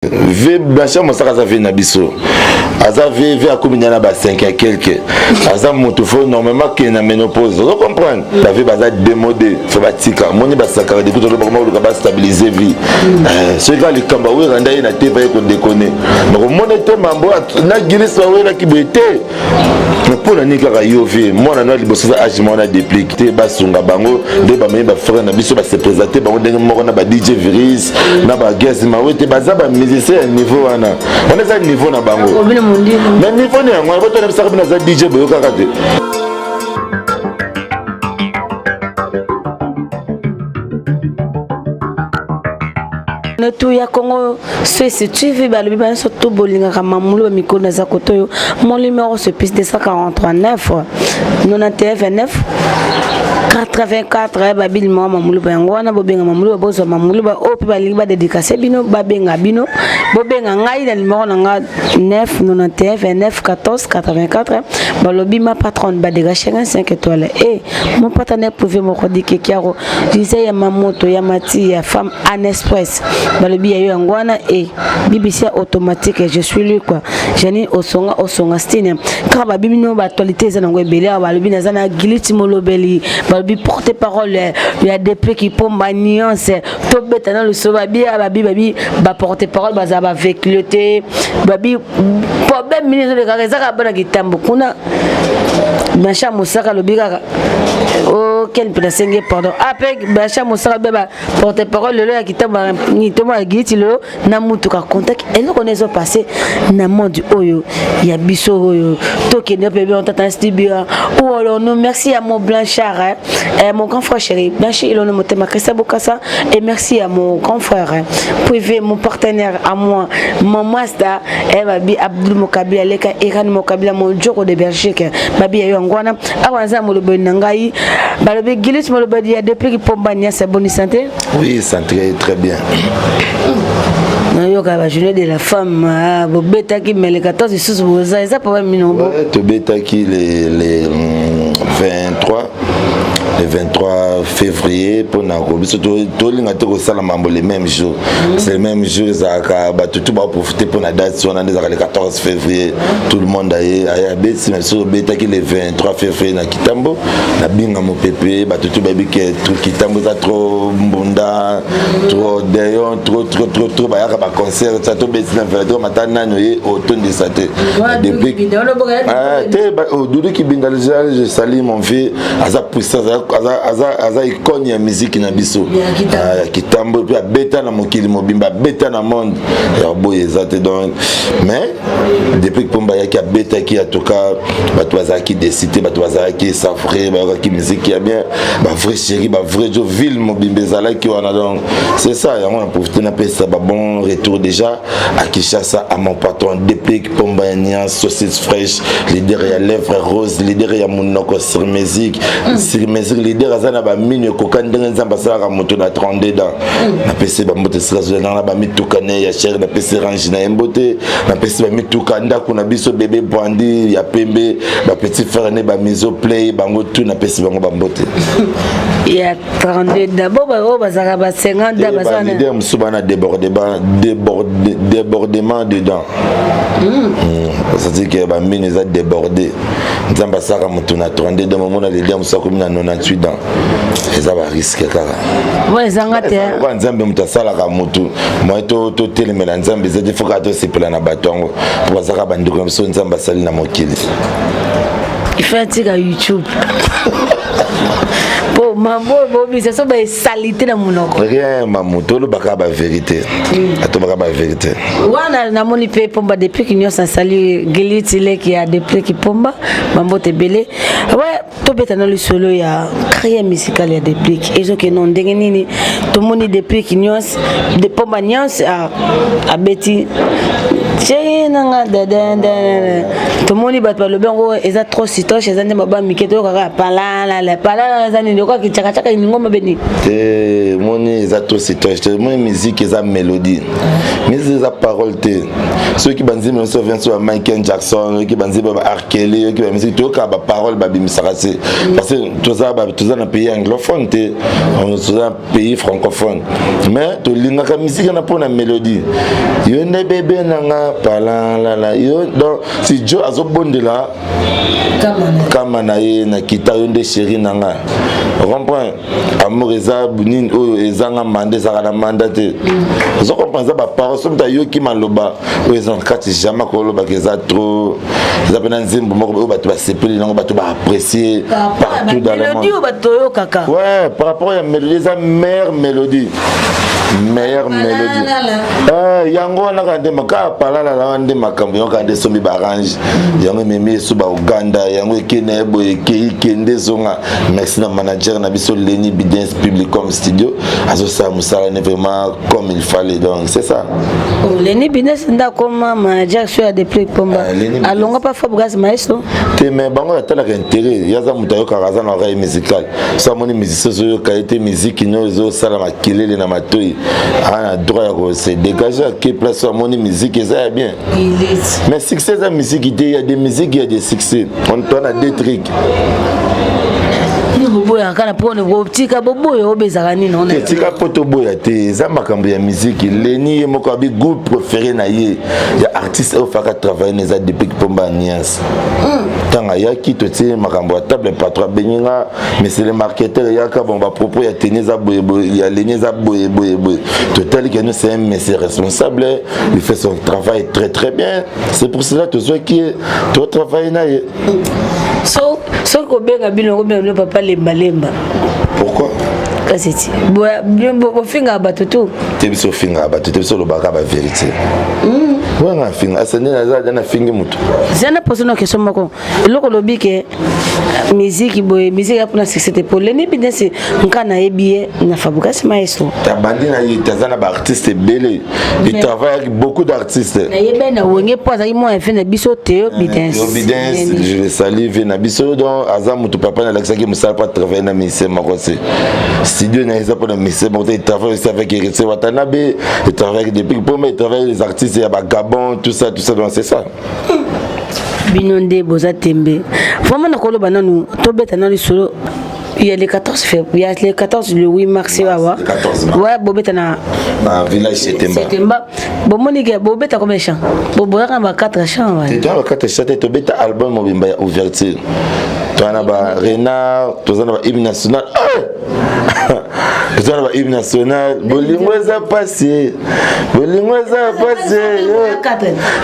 Ve Blanchard Moussaka za ve na biso. Aza ve a combien ba 5 à quelques. Aza moto faut normalement que na ménopause. Vous comprenez? La vie baza démodé, faut batika. Moni ba sakara de tout le monde ba stabiliser vie. Ce gars le kamba we randa na te va ko déconner. Donc mon était mambo na Guinness wa we la kibete. Pour la nika ka yovi, moi na liboso za age moi na dépliqué ba sunga bango de ba me ba frère na biso ba se présenter bango ndenge moko na ba DJ Viris na ba guest ma we te baza ba musicien niveau wana. On est à niveau na bango. Mais niveau ni yango ba to na sa na DJ boyo kaka te. Tout ya Congo c'est tu veux ba le biba surtout bolinga ka mamulu ba mikolo na za kotoyo mon numéro c'est plus 243 9 91 29 84 babil mo mamulu ba ngwana bobenga mamulu bozo mamulu ba opi ba liba dédicacer bino babenga bino bobenga ngai na numéro na 9 91 29 14 84 balobi ma patronne ba dega chacun 5 étoiles et mon partenaire pouvait me dire que kiaro disait ya mamoto ya mati ya femme en express balobi ya yo ngwana et BBC automatique je suis lui quoi jani osonga stine car ba bimino ba actualité za ngo ebele balobi na zana giliti molobeli balobi porte parole il y a des prix qui pomba nuance to betana le soba bia babi ba porte parole baza ba véhiculté babi problème ministre de Kazaka bana kitambo kuna Blanchard Moussaka lobika oh quel pédacingue pardon après Blanchard Moussaka beba porte parole le ya kitambo ni to ma giti lo na mutuka contact et nous connaissons passé na monde oyo ya biso oyo to ke ne peut bien entendre studio ou alors nous merci à mon Blanchard mon grand frère chéri Blanchard il on monté ma Christa Bokassa et merci à mon grand frère privé mon partenaire à moi mon master babi Abdul Mokabila leka Iran Mokabila mon joko de Belgique babi yo ngwana awanza mo lobo nangai balobi gilis mo lobo dia depuis que pombania c'est bonne santé oui santé très bien yo ka ba journée de la femme bo beta ki mele 14 sous boza ça pas mino bo to beta ki les 23 février pour Narobi surtout tout le monde sala mambo le même jour c'est le même jour zaka ba tout va profiter pour la date on a le 14 février tout le monde a beti mais sur beta qui le 23 février na Kitambo na binga mo pépé ba tout baby que tout Kitambo ça trop mbunda trop d'ailleurs trop ba ya ba concert ça tout beti na 23 matana noyé automne de saté depuis te ba Doudou qui binga je salue mon vieux aza puissance aza ikonya musique na biso ya Kitambo puis beta na mokili mobimba beta na monde ya boye ezate donc mais depuis que pomba ya ki beta ki atoka bato bazaki décider bato bazaki savrer ba ki musique ya bien ba vrai chéri ba vrai jo ville mobimba zala ki wana donc c'est ça on a profité na pesa ba bon retour déjà à Kinshasa à mon patron depuis que pomba ya nia saucisse fraîche leader ya lèvres rose leader ya monoko sur musique leader azana ba minyo kokandenge nzamba sala moto na 32 ans na pese ba moto sala na ba mitukane ya cher na pese range na embote na pese ba mitukanda kuna biso bébé bandi ya pembe ba petit frère ne ba miso play bango tout na pese bango ba mbote ya 32 d'abord ba zaka ba 50 d'abord ça leader musubana débordement dedans ça dit que ba mine za débordé nzamba sala moto na 32 dans moment na leader musako na 98 ans ça va risquer kaka ouais zangate kwa nzambe mutasala ka mutu moi to telemela nzambe zedi foka to sepela na batongo pour zaka bandiko mso nzamba sali na mokili il fait un tic à YouTube bon mambo bobi ça ba salité na munoko rien mamuto lo baka ba vérité atobaka ba vérité wana na moni pe pomba depuis que nous sali geliti le qui a depuis que pomba mambo te belé ouais to beta na le solo ya carrière musicale ya depuis et zo que non ndenge nini to moni depuis que nous de pomba nyans a beti chéri nanga tomoni bato balobi yango eza trop sitoche eza nde maba mike toyokaka palala eza nini okoka kichakachaka ningo mabeni te moni eza trop sitoche te moni musique eza mélodie musique eza parole te soki banzimbi nyonso vient so Michael Jackson soki banzimbi ba R. Kelly soki ba musique toyoka ba parole babimisaka se parce que toza na pays anglophone te toza na pays francophone mais tolingaka musique na mpona mélodie yo nde bebe nanga palala yo donc si jo azobondela kama na ye na kita yo nde chéri nanga comprends amour eza nini oyo ezanga manda ezaka na manda te ozo comprendre eza baparole soki ta yoki maloba oyo eza na kati jamais kolobaka eza trop eza pena nzembo moko oyo bato basepeli nango bato baapprécier partout dans le monde ouais par rapport à mélodie eza meilleure mélodie yango wana kande maka palala la wande makambo yango kande sombi barange yango memi so ba Uganda yango ekene boye kende zonga merci na manager na biso Lenny Bidens Publicom Studio azo sa musala ne vraiment comme il fallait donc c'est ça Lenny Bidens nda comme manager sur des prix pomba alonga pas Fabregas maestro te mais bango atala ka intérêt yaza mutayo karaza na oreille musicale ça moni musicien zo qualité musique no zo sala makilele na matoi a droit à se dégager à quelle place à mon musique et ça est bien mais succès la musique il y a des musiques il y a des succès on a des trucs boboya kana pone botika boboya obezaka nini on est tika poto boya te za makambo ya musique Lenny moko abi groupe préféré na ye ya artiste au faka travailler les depuis pomba nias tanga ya ki to ti makambo ya table patron beninga mais c'est le marketeur ya ka bon ba propos ya teneza boye ya Lenny za boye total que nous c'est un monsieur responsable il fait son travail très très bien c'est pour cela que toi qui toi travailler na ye so ko benga bino ko benga papa lemba pourquoi kaseti bo finga batutu te biso finga batutu biso lo baka ba vérité ouais na finga asende na za na fingi mutu zana posono ke somako eloko lobi ke musique boye musique apona succès pour Lenny Bidens nkana ebie na Fabregas maestro ta bandi na yitazana ba artiste belé il travaille avec beaucoup d'artistes na yebe na wenge poza ki moi fait na biso Théo Bidens je le salue na biso donc azamu tu papa na laxaki musala pas travailler na ministère makose studio na isa pour na ministère bon il travaille aussi avec Héritier Watanabe il travaille avec des big pommes il travaille les artistes ya ba Gabon tout ça donc c'est ça binonde boza tembe vraiment na koloba nanu to beta nanu solo il y a le 14 février il y a le 14 le 8 mars ouais bobeta na village Setemba bomonique bobeta combien de chants bobota ba 4 chants ouais tu as 4 chants to beta album mobimba ya ouverture tu as ba Renard tu as ba hymne national tu as ba hymne national bolingo za passé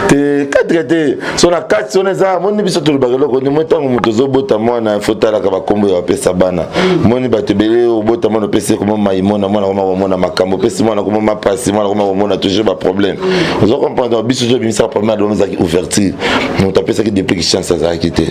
te 4 te so na 4 so na za moni biso to bagelo ko ni motango moto zo bota mwana fotala ka ba kombo ya pesa bana moni batebele obota mwana pesa ko maimona mwana makambo pesa mwana ko mapasi mwana ko mona toujours ba problème vous comprenez biso jo bimisa problème de mozaki ouverture on t'a pensé que depuis que chance ça a quitté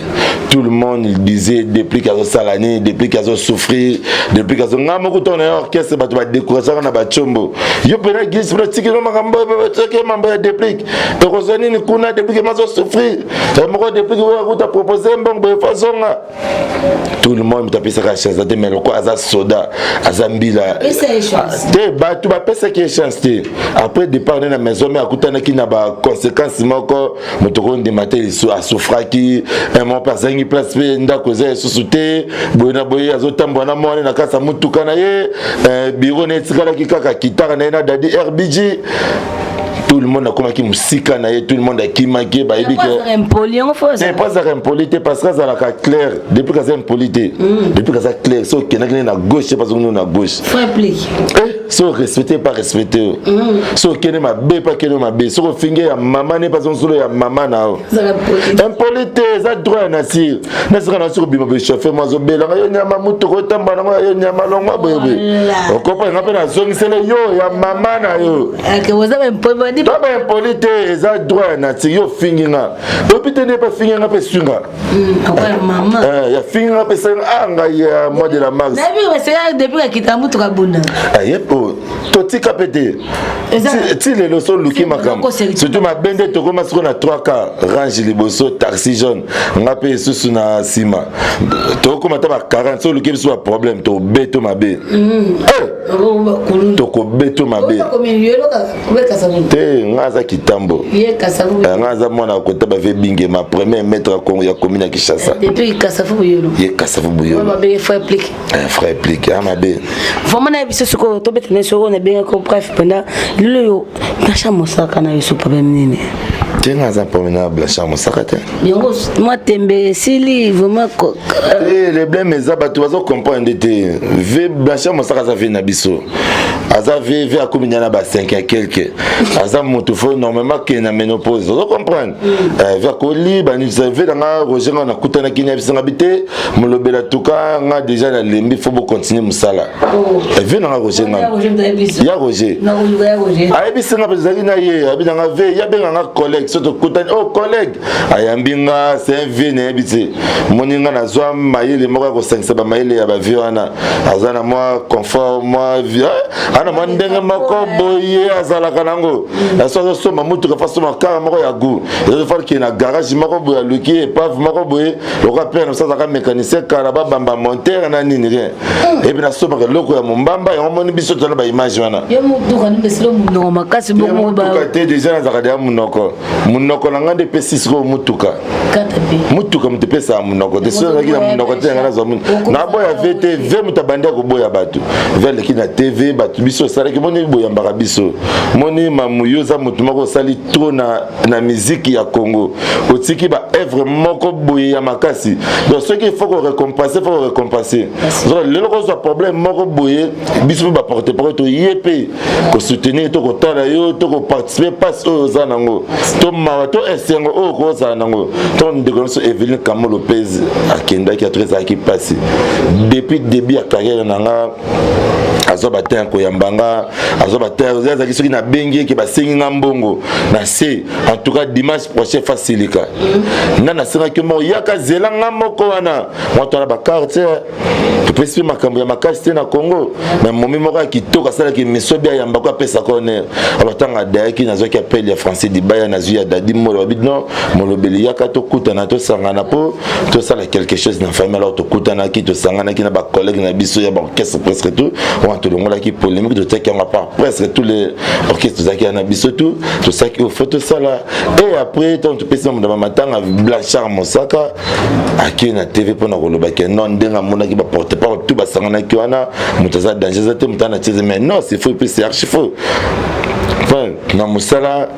tout le monde il disait depuis qu'il a salani depuis qu'il a souffrir depuis qu'il a ngamo ko tona orchestre ba décourager na ba chombo yo pena gis pour tiki no makambo teke mambo ya déplique to ko zoni ni kuna depuis que mazo souffrir ça moko depuis que vous t'a proposé mbongo façon tout le monde t'a pensé que chance mais le quoi aza soda azambila te ba tu ba pesa que chance te après départ na maison mais akutana ki na ba conséquences moko motoko ndematé a souffraki un mon personne place ndako za susute boyna boye azotambo na mwana na kasa mutuka na ye biro na etikala ki kaka kitara na dadi RBG tout le monde a comme qui musika na tout le monde a qui manqué ba ebi que c'est pas ça impolité parce que ça la clair depuis que c'est impolité depuis que ça clair so que na gauche parce que nous na gauche faut appliquer so respecter pas respecter so que ne ma bé pas que ne ma bé so finge ya maman ne pas son solo ya maman na impolité ça droit na sir na sera na sur bima be chauffeur moi zo bela yo nyama mutu ko tamba na yo nyama longwa boye on comprend na pena zo ngisele yo ya maman na yo que vous avez un pas impolité ça droit na sir yo finginga depuis te ne pas finginga pe sunga maman ya finginga pe anga ya modèle la max na bi c'est depuis que kita mutu ka bunda ayepo totika pété ti le loso luki makambo surtout ma bende to koma siko na 3 cas range liboso taxi jaune ngape susu na sima to koma ta ba 40 so luki biso problème to beto mabe to ko beto mabe te ngaza kitambo ngaza mona ko ta ba ve binge ma premier maître ya commune ya Kinshasa depuis Kasafu Buyolo ye Kasafu Buyolo mabe frère applique frère applique mabe vraiment na biso siko to betene soko na benga ko bref pendant le Blanchard Moussaka na yesu pas menene tenga za pomena Blanchard Moussaka te yango moi tembe sili vraiment les blèmes za batu bazo comprendre te ve Blanchard Moussaka za ve na biso aza ve a combien na ba 5 à quelque aza moto fo normalement que na ménopause vous comprendre ve ko li ba ni ve na Roger na kutana kinya bisanga bité molobela tuka nga déjà na lembi faut continuer musala ve na Roger na ya Roger ay bisinga bezali na ye abi na ve ya benga nga collègue surtout kutani oh collègue ayambinga c'est un vie na bité moninga na zwa mayele moko ko 5 ba mayele ya ba vie wana azana moi confort moi vie ana mandenge mako boye azalaka nango aso so mamutu ka faso makara moko ya gu il faut qu'il na garage moko boye luki epave moko boye le rappel ça ka mécanicien kala ba bamba monter na nini rien et puis na so ba loko ya mombamba ya moni biso tona ba image wana yo mutu kan besilo munoko makasi bongo ba te déjà na zakada munoko na ngande pe6 ko mutuka mutuka mutepesa munoko de so na munoko te ngana zo na boya vete ve mutabande ko boya batu vele kina TV batu biso sala ki moni boya mbaka biso moni mamuyoza mutu mako sali trop na musique ya Congo otiki ba œuvre moko boye ya makasi donc ce qu'il faut récompenser le ko so problème moko boye biso ba porter pour to yep ko soutenir to ko tala yo to ko participer passe aux zanango to ma to esengo o ko zanango to ndeko so Evelyne Kamo Lopez akenda ki a très qui passe depuis début ya carrière nanga azoba terre ko yambanga azoba terre zaki soki na bengi ke basengi ngambongo na se en tout cas dimanche prochain facilika nana sera que mo yaka zela ngamoko wana moto na ba quartier to pesi makambo ya makasi na Congo mais momi moko kitoko sala ki misobi ya mbako pesa koner abatanga daiki nazoki appel ya Français Dibaya na zuya dadi molo bidno molobeli yaka to kutana to sangana po to sala quelque chose na famille alors to kutana ki to sangana ki na ba collègue na biso ya ba orchestre presque tout tout le monde qui polémique de ça qui on part presque tous les orchestres qui en a biso tout ça qui au photo ça là et après tant tu peux se dans matin Blanchard Moussaka à qui na TV pour na koloba que non ndenga mona qui va porter pas tout ba sangana ki wana mutaza danger za te mutana tise mais non c'est faux puis c'est archi faux enfin na musala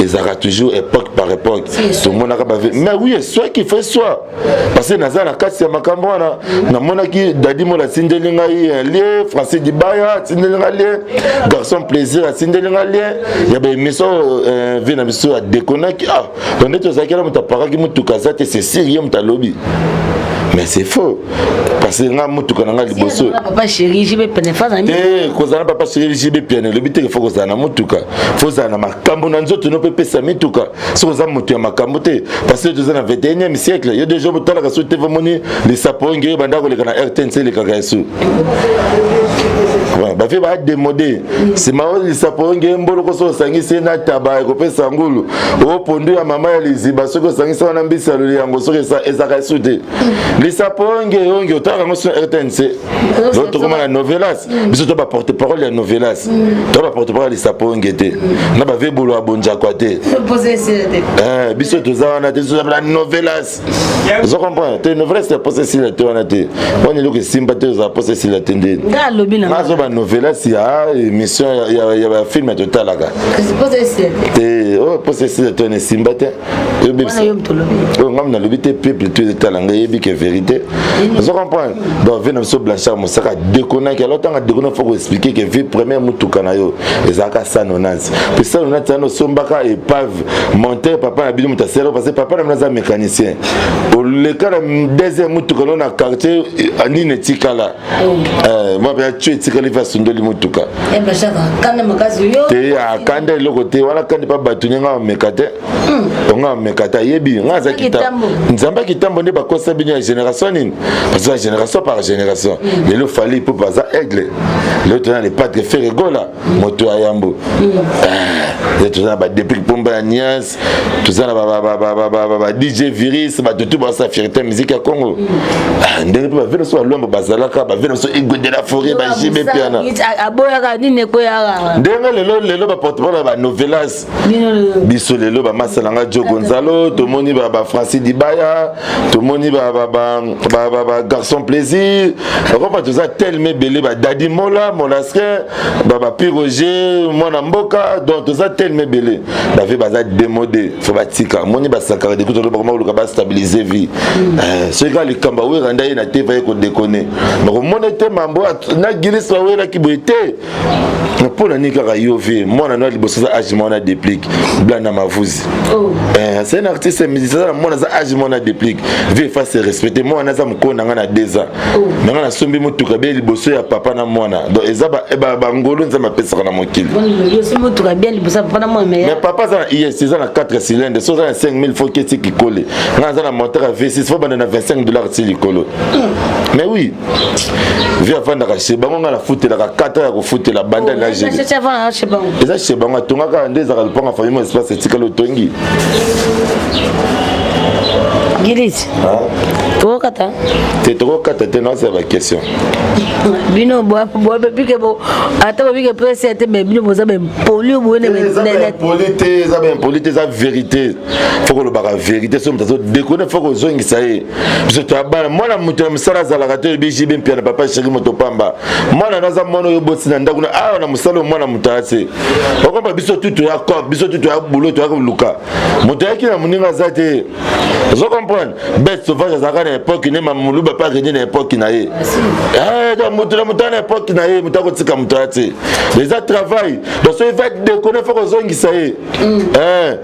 ezaka toujours époque par époque tout le monde a mais oui soit qu'il fait soit parce que naza na kasi ya makambo wana na mona ki dadi mola sindelinga yi lié Français Dibaya sindelinga lié garçon plaisir sindelinga lié ya ba émission vina biso a déconner ki ah on est tous akela mutapaka ki mutukaza te c'est sérieux mutalobi mais c'est faux parce que nga mutuka nanga liboso papa chéri jibe pene faza mi kozana papa chéri jibe pene le biti faut kozana mutuka faut zana makambo na nzoto no pesa mituka so kozana mutu ya makambo te parce que tozana 21e siècle il y a des gens botala ka sote vamoni les saponge banda ko le kana RTNC le kaka yesu ouais ba fait ba démodé c'est ma les saponge mbolo ko so sangisi na taba ko pesa ngulu o pondu ya mama ya liziba so ko sangisa wana mbisa lo yango so ça ezaka yesu te les saponge onge otaka ngo sur RTNC l'autre comme la novelas biso to ba porte parole ya novelas to ba porte parole les saponge te na ba ve bolo abonja kwa te biso to za wana te so la novelas vous comprenez te novelas c'est possession la te wana te on est que simba te za possession la tende nga lobi na ma zo ba novelas ya émission ya ba film total aka c'est possession te oh possession la te ne simba te yo biso oh ngam na lobi te peuple tu talanga yebi que vérité vous comprenez donc venons sur Blanchard Moussaka déconner que l'autre a déconner faut expliquer que vie première mutuka na yo ezaka sanonance puis sanonance no sombaka et pave monter papa na bido mutasero parce que papa na mnaza mécanicien au le cas deuxième mutuka na quartier ani netikala moi bien tu etikali va sundoli mutuka kanda makasi yo te akanda eloko te wana kandi pa bato nyenga mekate onga mekata yebi ngaza kitambo nzamba kitambo ne bakosa bino ya génération nini parce que génération par génération lelo fali pour baza aigle le tona les pattes faire rigola moto ayambo et tout ça ba depuis pomba ya nias tout ça ba DJ Virus ba tout ba sa fierté musique ya Congo ndenge ba veno so lomba bazalaka ba veno so ego de la forêt ba jibe piana aboyaka nini ko yaka ndenge lelo ba porte-parole ba novelas biso lelo ba masalanga Jo Gonzalo tomoni ba Francis Dibaya tomoni ba garçon plaisir ba tout ça tellement belé ba Dadi Mola Molasque ba Piroger mona mboka donc tout ça tellement belé david baza démodé faut ba tika moni ba sakara de tout ba ko ba stabiliser vie ce gars le kamba we randa na te va ko déconner mais ko monete mambo na gilis wa we la ki boité pour na nika ka yove mona no liboso za age mona déplique blana mavuzi c'est un artiste musicien mona za age mona déplique vie face respecter mona za mkona nga na 2 ans mais nga na sombi mutuka be liboso ya papa na mona donc ezaba ba ngolo nza mapesa na mokili yo mutuka bien liboso papa na mona mais papa za yes c'est na 4 cylindres so za 5000 faut que tu colle nga za na moteur à V6 faut bana na $25 ti likolo mais oui vie avant na kasheba nga na foot la 4 ya ko foot la banda la jeli eza sheba nga tongaka ndeza ka lupanga famille espace etikalo tongi Gilis. Tokata. Te tokata te non c'est la question. Bino boa pique bo ata bo pique presse te mais bino boza ben poli bo ne polité ça ben polité ça vérité. Faut que le bara vérité so mtazo déconner faut que zongi ça est. Je te abana moi la mutu msala za la rater biji ben pia na papa chéri moto pamba. Moi na naza mono yo bosi na ndakuna na musalo moi na mutase. Okomba biso tutu ya cop biso tutu ya boulot to ya luka. Moto yaki na muninga zate. Je comprends. Bête sauvage à la époque ne mamulu ba pas gagner l'époque na ye. Donc moto na époque na ye mutako tika mutate. Les a travail. Donc ça va déconner faut que zongi ça est.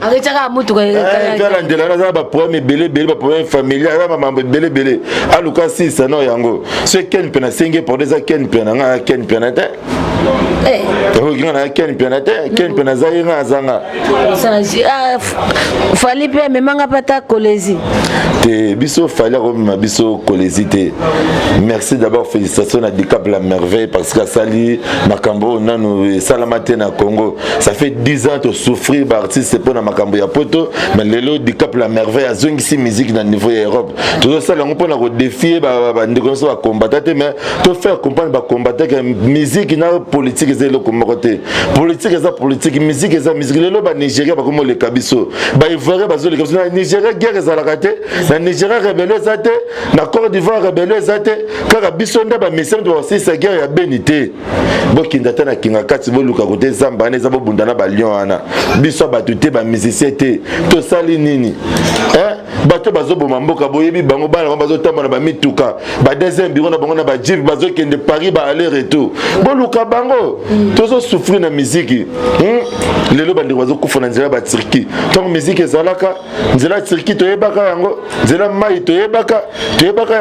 Arrêtera mutu ko kala ndela na ba problème belé ba problème familial ba mambo belé. Aluka si ça non yango. Ce ken pena senge pour des ken pena nga ken pena te. Ken pena zainga zanga. Fali pe memanga pata kolezi. Te biso fali comme biso kolezi te. Merci d'abord félicitations à Dicap la merveille parce que sali makambo nanu salamate na Congo. Ça fait 10 ans de souffrir artiste pour na makambo ya poto mais lelo Dicap la merveille azongi si musique na niveau Europe. Tout ça là on peut na défier ba ndeko so ba combattre mais to faire comprendre ba combattre que musique na politique ezelo komokote. Politique eza politique musique eza musique lelo ba Nigeria ba komo le kabiso. Ba ivoire ba zo le kabiso na Nigeria guerre eza la kate na Nigeria rebelle zate na Côte d'Ivoire rebelle zate kaka biso nda ba mission de aussi sa guerre ya benité bokinda tana kinga kati boluka kote zamba neza bo bundana ba lion ana biso ba tuté ba musicien te to sali nini bato bazo boma mboka boyebi bango bana bazo tamba ba mituka ba deuxième bureau na bango na ba jeep bazo kende Paris ba aller retour boluka bango tozo souffrir na musique lelo bandi bazo kufuna nzela ba Turquie donc musique ezalaka nzela Turquie to yebaka yango nzela mai to yebaka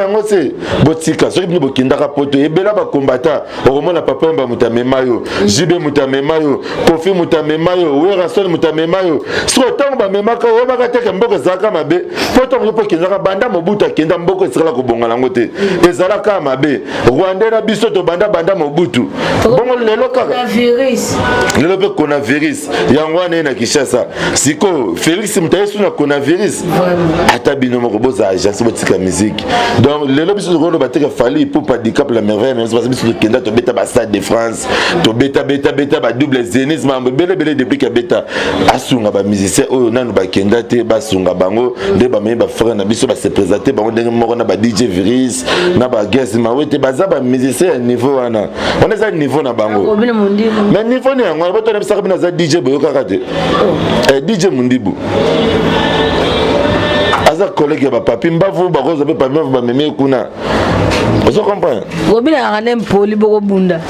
yango se botika soki bino bokindaka poto ebela ba combattant okomona papa mba mutamemayo jibe mutamemayo kofi mutamemayo werason mutamemayo so tango ba memaka yebaka teke mboko zaka mabe poto mpo kindaka banda mobutu akenda mboko esala ko bongala ngote ezalaka mabe Rwanda na biso to banda mobutu bongo lelo kaka virus lelo pe coronavirus yango wana na Kinshasa siko Félix Mutayesu na coronavirus ata bino moko boza agence botika musique donc lelo biso ko bateka fali pour pas Dicap la merveille mais parce que biso kenda to beta ba Stade de France to beta ba double zénith mambo bele depuis que beta asunga ba musicien oyo nanu ba kenda te ba sunga bango de ba me ba frère na biso ba se présenter bango ndenge moko na ba DJ Virus na ba guest mawete baza ba musicien niveau wana on est à niveau na bango mais niveau ni yango ba to na bisa bina za DJ boyo kaka te DJ Mundibu aza collègue ba papi mbavu ba roza be papi ba meme kuna vous comprenez Robina anem poli boko bunda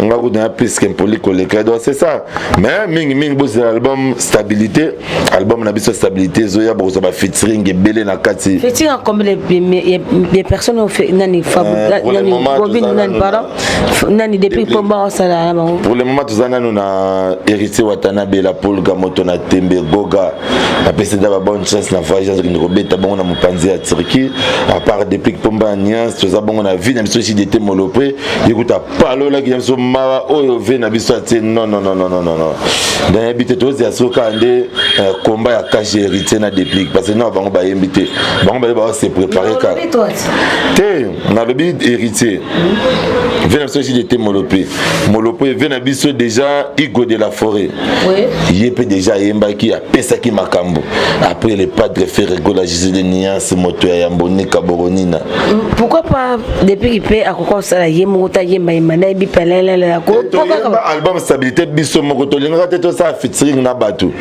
on va vous donner plus qu'un poli collègue donc c'est ça mais mingi boss album stabilité album na biso stabilité zoya bozo ba featuring belé na kati featuring combien de personnes ont fait nani nani Robin nani pardon nani depuis pomba sala pour le moment tous nous na héritier Watanabe la Paul Gamoto na Tembe Goga la précédent ba bonne chance na voyage qui robeta bon na mopanzi à Turquie à part depuis pomba niance tous ça bon na vie na biso aussi d'été molopé écoute palo là qui so mawa oyo ve na biso non dans habité tous ya soka ande combat ya cache héritier na déplique parce que non bango ba invité bango ba se préparer car té na le but héritier ve na biso aussi d'été molopé ve na biso déjà Igo de la Forêt oui yepé déjà yemba qui a pesaki makambo après les padres fait rigoler Jésus de Niance moto ya Yamboni Kaboronina pourquoi pas depuis qu'il paie à quoi ça yemo ta yemba yemana bi pelele ko album stabilité biso moko to linga teto ça featuring na batu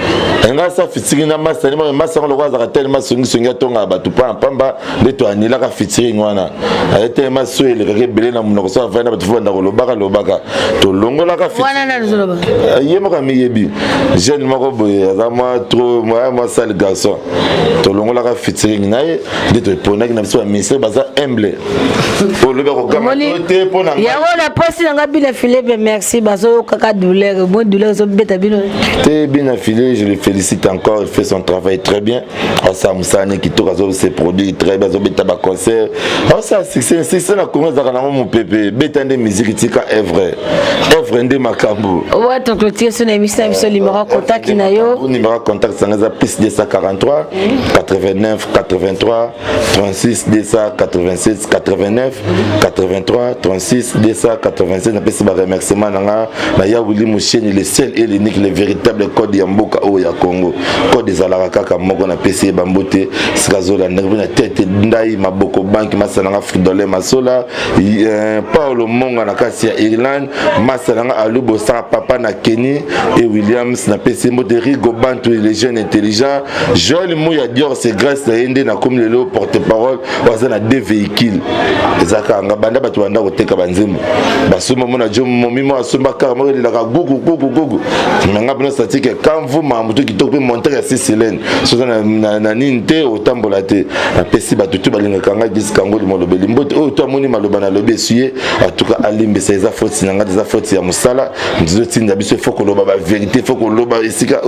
nga ça featuring na master ma master lo kwaza tellement songi tonga batu pamba de to anila ka featuring wana ayete maso ele rebele na munoko so vana batu vanda ko lobaka to longola ka wana na zoloba yemo ka miyebi jeune moko boye azama trop moi ça le garçon to longola ka featuring nae de to pona ki na biso ministre baza humble o lobe ko gama te pona ya wala posi nga bila Philippe merci bazo kaka douleur bon douleur so beta bino te bien affilé je le félicite encore il fait son travail très bien ça musane qui toka zo ses produits très bien zo beta ba concert ça c'est na comment ça na mon pépé beta de musique tika est vrai de makambo ouais ton clôture sur l'émission numéro contact nayo numéro contact ça ngaza plus 243 89 83 36 287 89 83 36 287 na pesi ba remerciement na ya Willy Moucheni le seul et l'unique le véritable code ya mboka o ya Congo code des alaraka ka moko na pesi bambote sikazola na tête ndai maboko banki masana nga fridole masola Paulo Monga na kasi ya Irlande masana nga alubo sa papa na Kenny et Williams na pesi mbote Rigo Bantu les jeunes intelligents Joel Mouya Dior c'est grâce à ende na comme le porte-parole wazana deux véhicules ezaka nga banda batu banda koteka banzembo basuma mona jo momimo asumba car mo la gugu nga bino statique quand vous mamuto ki tokpe monter à 6 cylindres so na ninte otambola te na pesi batu tu balinga kanga diskango li molobeli mbote o to moni maloba na lobe suye en tout cas alimbe ça eza faute nanga des faute ya musala ndizo tinda biso faut ko loba ba vérité faut ko loba esika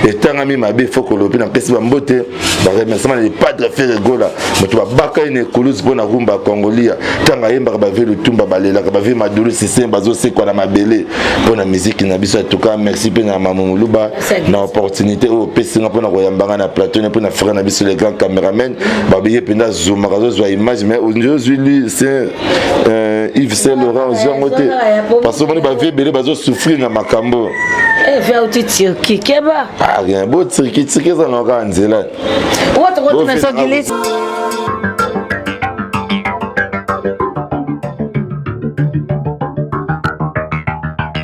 etanga mi mabe faut ko loba na pesi ba mbote ba remerciement les padres fait rigola moto ba baka ine kuluzi pona rumba congolia tanga yemba ba velo tumba balela ba ve madulu système bazo se kwa na mabele pona musique na biso en tout cas merci pe na mamu luba na opportunité o pesi nga pona ko yambanga na plateau pona frère na biso les grands caméramen ba biye penda zoom razo zo image mais aujourd'hui c'est Yves Saint Laurent Jean-Moté parce que on ba ve belé bazo souffrir na makambo vers au Turquie keba rien beau Turquie ça na ka nzela what na so